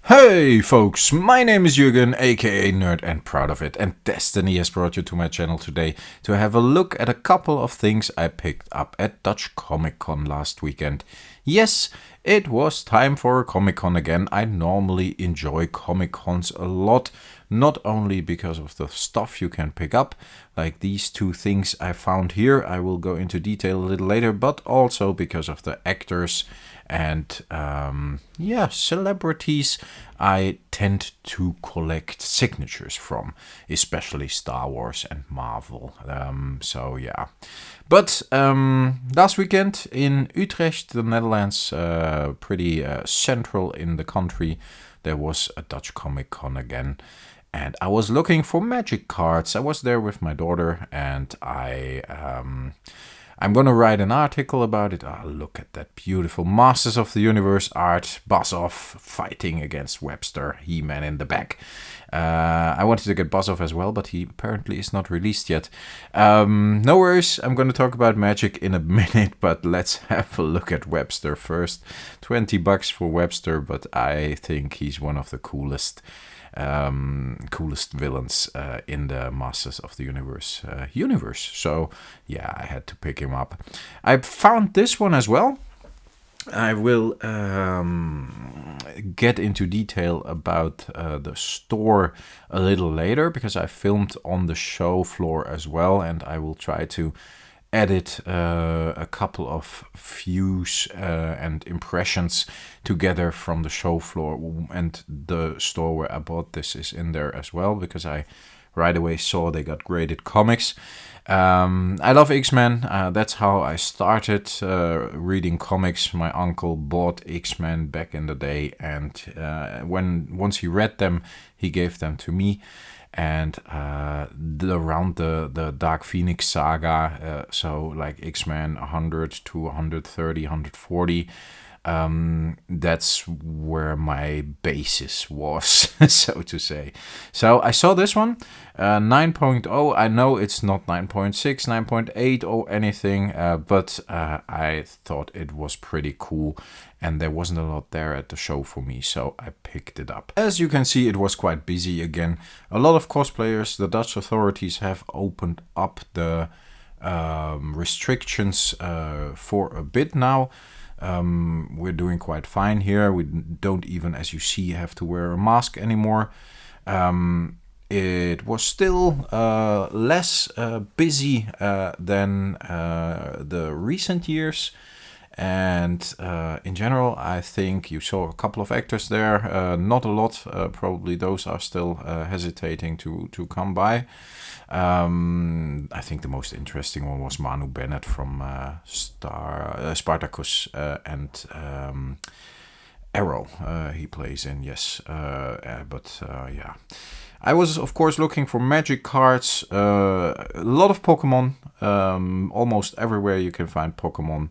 Hey folks, my name is Jürgen, aka Nerd and Proud of It, and Destiny has brought you to my channel today to have a look at a couple of things I picked up at Dutch Comic Con last weekend. Yes, it was time for a Comic Con again. I normally enjoy Comic Cons a lot, not only because of the stuff you can pick up, like these two things I found here, I will go into detail a little later, but also because of the actors and celebrities I tend to collect signatures from, especially Star Wars and Marvel. But last weekend in Utrecht, the Netherlands, pretty central in the country, there was a Dutch Comic Con again. And I was looking for magic cards. I was there with my daughter, and I'm gonna write an article about it. Ah, look at that beautiful Masters of the Universe art. Buzz-Off fighting against Webster. He-Man in the back. I wanted to get Buzz-Off as well, but he apparently is not released yet. No worries, I'm gonna talk about magic in a minute, but let's have a look at Webster first. $20 for Webster, but I think he's one of the coolest villains in the Masters of the universe. So yeah, I had to pick him up. I found this one as well. I will get into detail about the store a little later because I filmed on the show floor as well, and I will try to edit a couple of views and impressions together from the show floor, and the store where I bought this is in there as well because I right away saw they got graded comics. I love X-Men. That's how I started reading comics. My uncle bought X-Men back in the day, and once he read them, he gave them to me. And around the Dark Phoenix saga, so like X-Men 100 to 130, 140, that's where my basis was, so to say. So I saw this one, 9.0. I know it's not 9.6, 9.8 or anything, but I thought it was pretty cool, and there wasn't a lot there at the show for me, so I picked it up. As you can see, it was quite busy again. A lot of cosplayers. The Dutch authorities have opened up the restrictions for a bit now. We're doing quite fine here. We don't even, as you see, have to wear a mask anymore. It was still less busy than the recent years. And in general, I think you saw a couple of actors there. Not a lot. Probably those are still hesitating to come by. I think the most interesting one was Manu Bennett from Spartacus and Arrow. He plays in, yes. Yeah. I was, of course, looking for magic cards. A lot of Pokemon. Almost everywhere you can find Pokemon.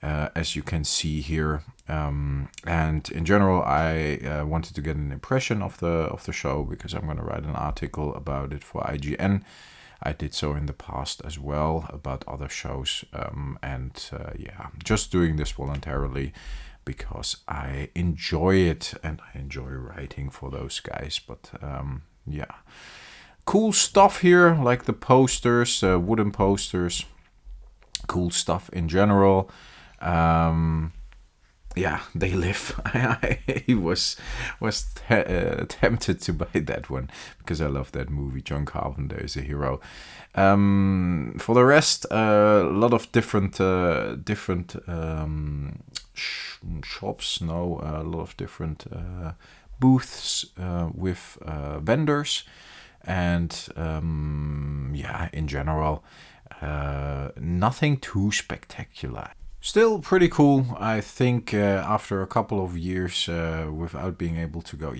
As you can see here, and in general, I wanted to get an impression of the show because I'm going to write an article about it for IGN. I did so in the past as well about other shows, just doing this voluntarily because I enjoy it and I enjoy writing for those guys. But cool stuff here, like the posters, wooden posters, cool stuff in general. They live. I was tempted to buy that one because I love that movie. John Carpenter is a hero. For the rest, a lot of different shops. No, a lot of different booths with vendors, and in general, nothing too spectacular. Still pretty cool, I think, after a couple of years without being able to go.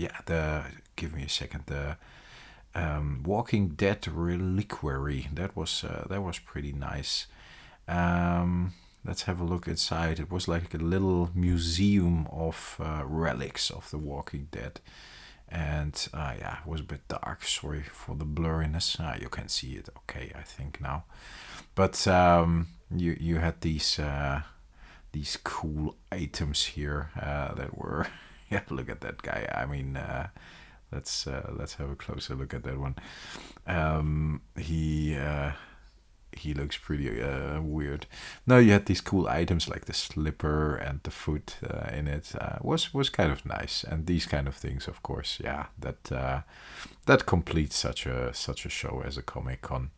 Give me a second. The Walking Dead Reliquary, that was pretty nice. Let's have a look inside. It was like a little museum of relics of the Walking Dead. And it was a bit dark. Sorry for the blurriness. You can see it okay, I think, now. But you had these cool items here that were Yeah, look at that guy. I mean, let's have a closer look at that one. Um, he uh, he looks pretty weird. No, you had these cool items like the slipper and the foot in it. Was kind of nice, and these kind of things, of course. Yeah, that completes such a show as a Comic Con.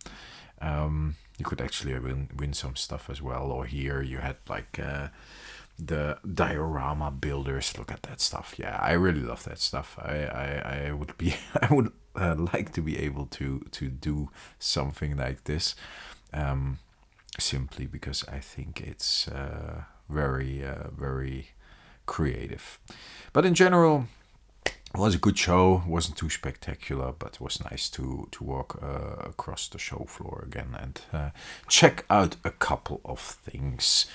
You could actually win some stuff as well. Or here you had like the diorama builders. Look at that stuff. Yeah, I really love that stuff. I would be I would like to be able to do something like this. Um, Simply because I think it's very creative. But in general, it was a good show. Wasn't too spectacular, but it was nice to walk across the show floor again and check out a couple of things.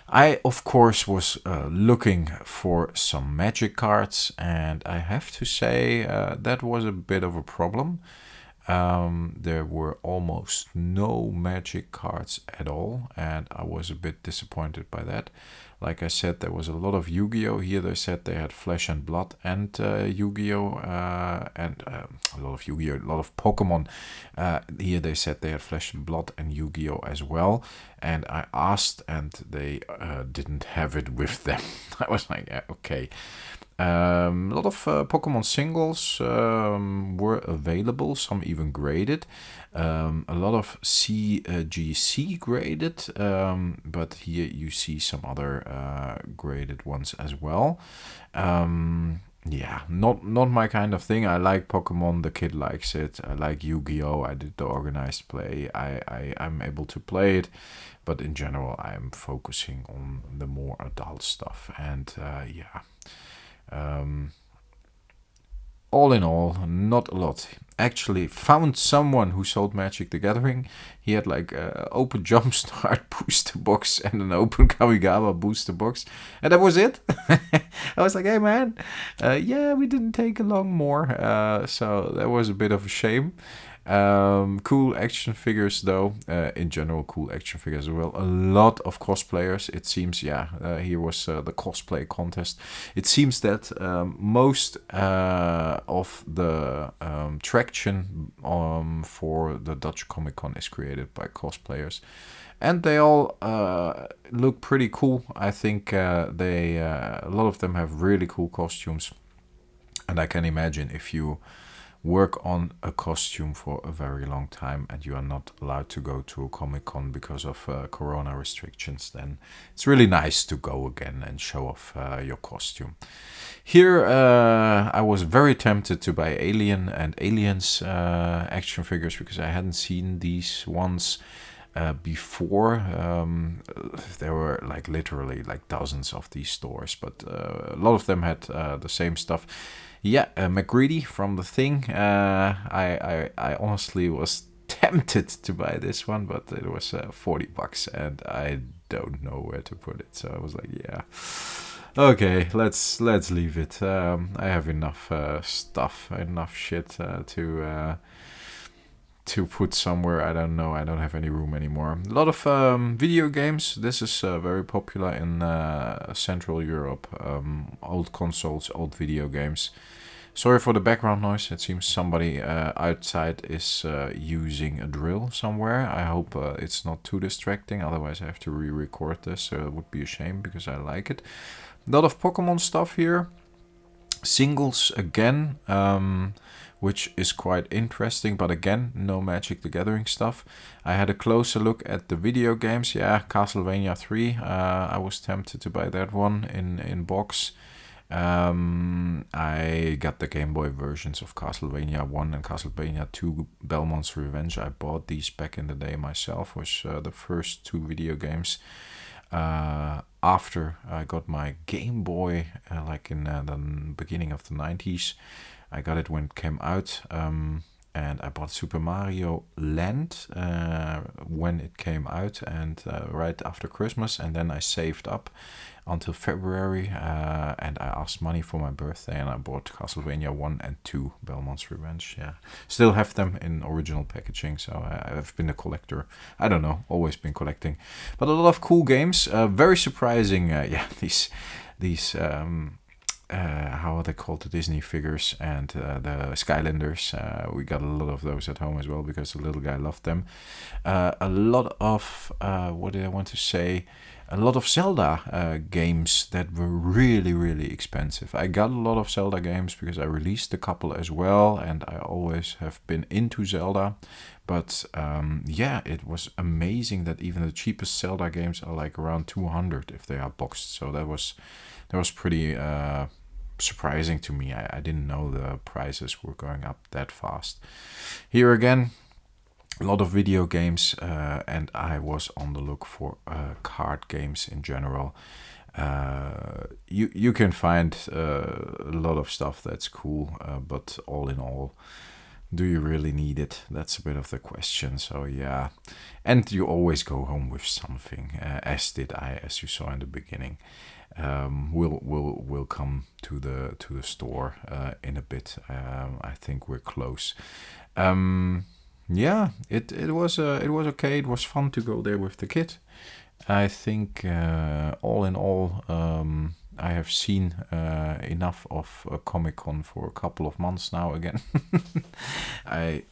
I, of course, was looking for some magic cards, and I have to say that was a bit of a problem. There were almost no magic cards at all, and I was a bit disappointed by that. Like I said, there was a lot of Yu-Gi-Oh! Here they said they had Flesh and Blood and Yu-Gi-Oh! And a lot of Yu-Gi-Oh! A lot of Pokemon. Here they said they had Flesh and Blood and Yu-Gi-Oh! As well. And I asked, and they didn't have it with them. I was like, yeah, okay. A lot of Pokemon singles were available, some even graded. A lot of CGC graded, but here you see some other graded ones as well. Yeah, not my kind of thing. I like Pokemon. The kid likes it. I like Yu-Gi-Oh! I did the organized play. I'm able to play it, but in general, I'm focusing on the more adult stuff. And yeah. All in all, not a lot. Actually, found someone who sold Magic the Gathering. He had like an open Jumpstart booster box and an open Kamigawa booster box, and that was it. I was like, hey man, yeah, we didn't take along more, so that was a bit of a shame. Cool action figures though, in general cool action figures as well. A lot of cosplayers, it seems. Yeah, here was the cosplay contest. It seems that most of the traction for the Dutch Comic Con is created by cosplayers, and they all look pretty cool. I think they a lot of them have really cool costumes, and I can imagine if you work on a costume for a very long time and you are not allowed to go to a Comic Con because of corona restrictions, then it's really nice to go again and show off your costume. Here I was very tempted to buy Alien and Aliens action figures because I hadn't seen these ones before. There were like literally like dozens of these stores, but a lot of them had the same stuff. Yeah, McGreedy from The Thing. I honestly was tempted to buy this one, but it was $40 and I don't know where to put it. So I was like, yeah, okay, let's leave it. I have enough stuff, enough shit to put somewhere. I don't know. I don't have any room anymore. A lot of video games. This is very popular in Central Europe. Old consoles, old video games. Sorry for the background noise. It seems somebody outside is using a drill somewhere. I hope it's not too distracting. Otherwise, I have to re-record this. So it would be a shame because I like it. A lot of Pokemon stuff here. Singles again. Which is quite interesting, but again, no Magic the Gathering stuff. I had a closer look at the video games. Yeah, Castlevania 3. I was tempted to buy that one in box. I got the Game Boy versions of Castlevania 1 and Castlevania 2 Belmont's Revenge. I bought these back in the day myself. Was the first two video games. After I got my Game Boy, like in the beginning of the 90s. I got it when it came out, and I bought Super Mario Land when it came out, and right after Christmas, and then I saved up until February, and I asked money for my birthday, and I bought Castlevania 1 and 2 Belmont's Revenge. Yeah, still have them in original packaging, so I've been a collector. I don't know, always been collecting, but a lot of cool games. Very surprising. Yeah, these how are they called, the Disney figures and the Skylanders. We got a lot of those at home as well because the little guy loved them. A lot of what did I want to say? A lot of Zelda games that were really, really expensive. I got a lot of Zelda games because I released a couple as well, and I always have been into Zelda. But yeah, it was amazing that even the cheapest Zelda games are like around 200 if they are boxed. So that was pretty surprising to me. I didn't know the prices were going up that fast. Here again, a lot of video games, and I was on the look for card games in general. You can find a lot of stuff that's cool, but all in all, do you really need it? That's a bit of the question. So yeah, and you always go home with something, as did I, as you saw in the beginning. We'll come to the store in a bit. I think we're close. Yeah, it was okay. It was fun to go there with the kid. I think all in all, I have seen enough of Comic-Con for a couple of months now again. I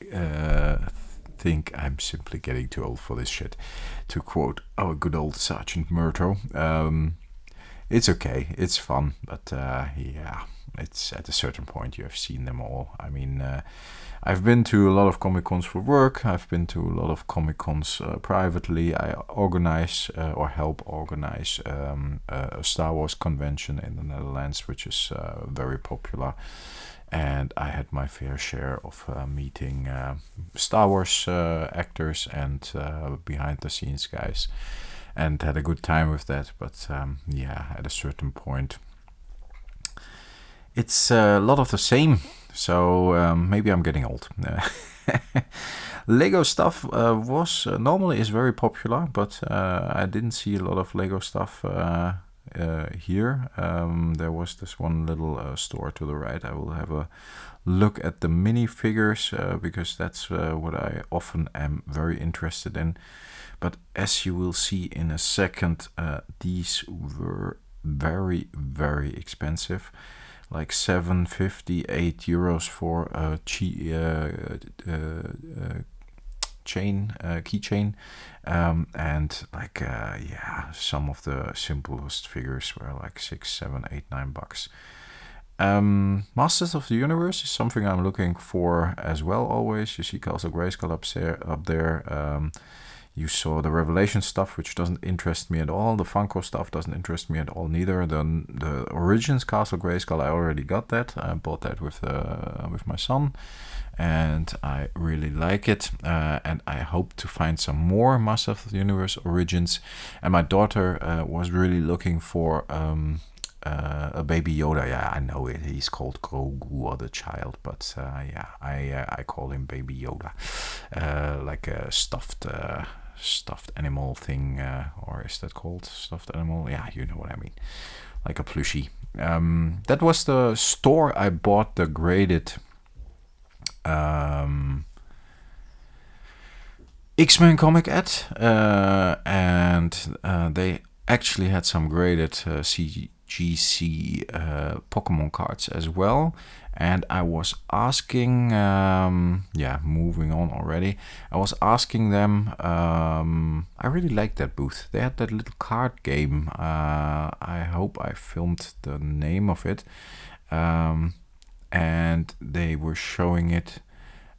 think I'm simply getting too old for this shit. To quote our good old Sergeant Murto. It's okay, it's fun, but yeah, it's at a certain point you have seen them all. I mean, I've been to a lot of Comic-Cons for work. I've been to a lot of Comic-Cons privately. I organize or help organize a Star Wars convention in the Netherlands, which is very popular. And I had my fair share of meeting Star Wars actors and behind-the-scenes guys, and had a good time with that. But yeah, at a certain point, it's a lot of the same. So maybe I'm getting old. Lego stuff was normally is very popular, but I didn't see a lot of Lego stuff here. There was this one little store to the right. I will have a look at the minifigures because that's what I often am very interested in. But as you will see in a second, these were very, very expensive. Like 7.50, €8 for a keychain, and like yeah, some of the simplest figures were like $6, $7, $8, $9. Masters of the Universe is something I'm looking for as well. Always, you see Castle Grayskull up there. You saw the Revelation stuff, which doesn't interest me at all. The Funko stuff doesn't interest me at all neither. The Origins Castle Grayskull, I already got that. I bought that with my son, and I really like it. And I hope to find some more Masters of the Universe Origins. And my daughter was really looking for a baby Yoda. Yeah, I know it. He's called Grogu or the child, but yeah, I call him Baby Yoda, like a stuffed animal thing, or is that called stuffed animal? Yeah, you know what I mean, like a plushie. That was the store I bought the graded X-Men comic at, and they actually had some graded CGC Pokemon cards as well. And I was asking, yeah, moving on already. I was asking them, I really liked that booth. They had that little card game. I hope I filmed the name of it. And they were showing it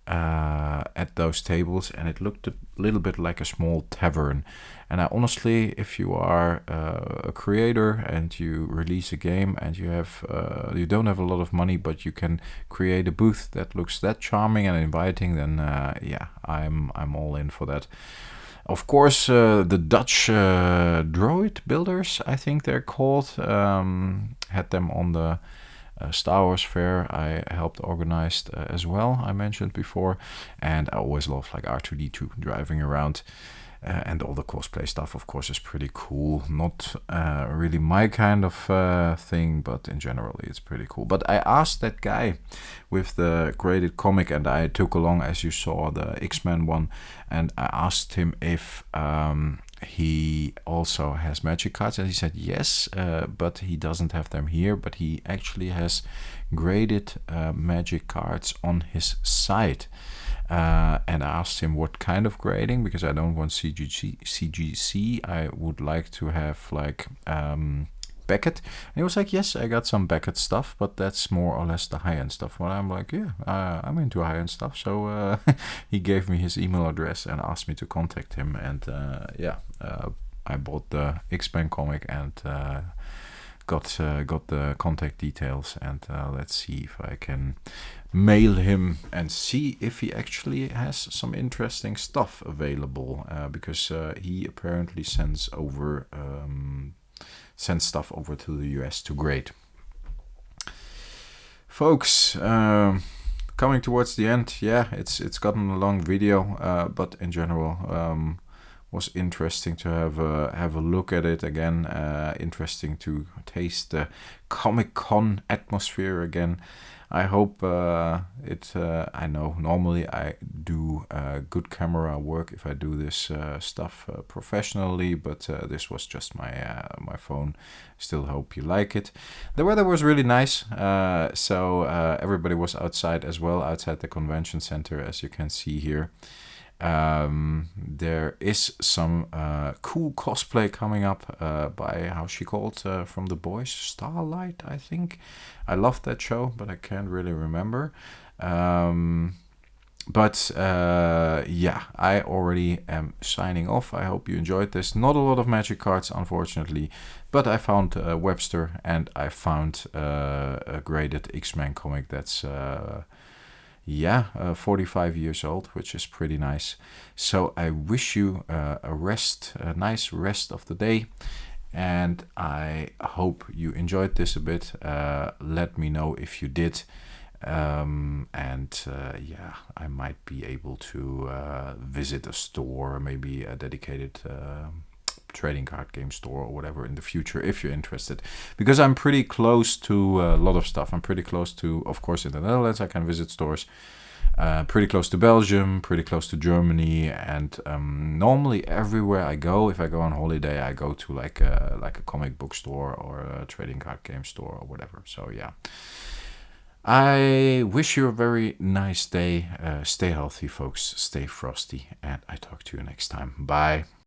at those tables, and it looked a little bit like a small tavern. And I honestly, if you are a creator and you release a game and you don't have a lot of money, but you can create a booth that looks that charming and inviting, then yeah, I'm all in for that. Of course, the Dutch Droid Builders, I think they're called, had them on the Star Wars fair I helped organize as well, I mentioned before. And I always love like R2-D2 driving around. And all the cosplay stuff, of course, is pretty cool. Not really my kind of thing, but in general, it's pretty cool. But I asked that guy with the graded comic, and I took along, as you saw, the X-Men one, and I asked him if he also has magic cards, and he said yes, but he doesn't have them here, but he actually has graded magic cards on his site. And I asked him what kind of grading, because I don't want CGC. I would like to have like Beckett. And he was like, yes, I got some Beckett stuff, but that's more or less the high-end stuff. Well, I'm like, yeah, I'm into high-end stuff. So he gave me his email address and asked me to contact him. And I bought the X-Men comic and got the contact details. And let's see if I can mail him and see if he actually has some interesting stuff available, because he apparently sends stuff over to the US to grade. Folks, coming towards the end, yeah, it's gotten a long video, but in general, was interesting to have a look at it again. Interesting to taste the Comic-Con atmosphere again. I hope I know normally I do good camera work if I do this stuff professionally, but this was just my phone. Still hope you like it. The weather was really nice, so everybody was outside as well, outside the convention center, as you can see here. There is some cool cosplay coming up by, how's she called, from The Boys? Starlight, I think. I loved that show, but I can't really remember. But yeah, I already am signing off. I hope you enjoyed this. Not a lot of magic cards, unfortunately, but I found Webster, and I found a graded X-Men comic that's 45 years old, which is pretty nice. So I wish you a nice rest of the day, and I hope you enjoyed this a bit. Let me know if you did. I might be able to visit a store, maybe a dedicated trading card game store or whatever in the future, if you're interested, because I'm pretty close to a lot of stuff. I'm pretty close to, of course, in the Netherlands I can visit stores, pretty close to Belgium, pretty close to Germany, and normally everywhere I go, if I go on holiday, I go to like a comic book store or a trading card game store or whatever. So yeah, I wish you a very nice day. Stay healthy, folks, stay frosty, and I talk to you next time. Bye.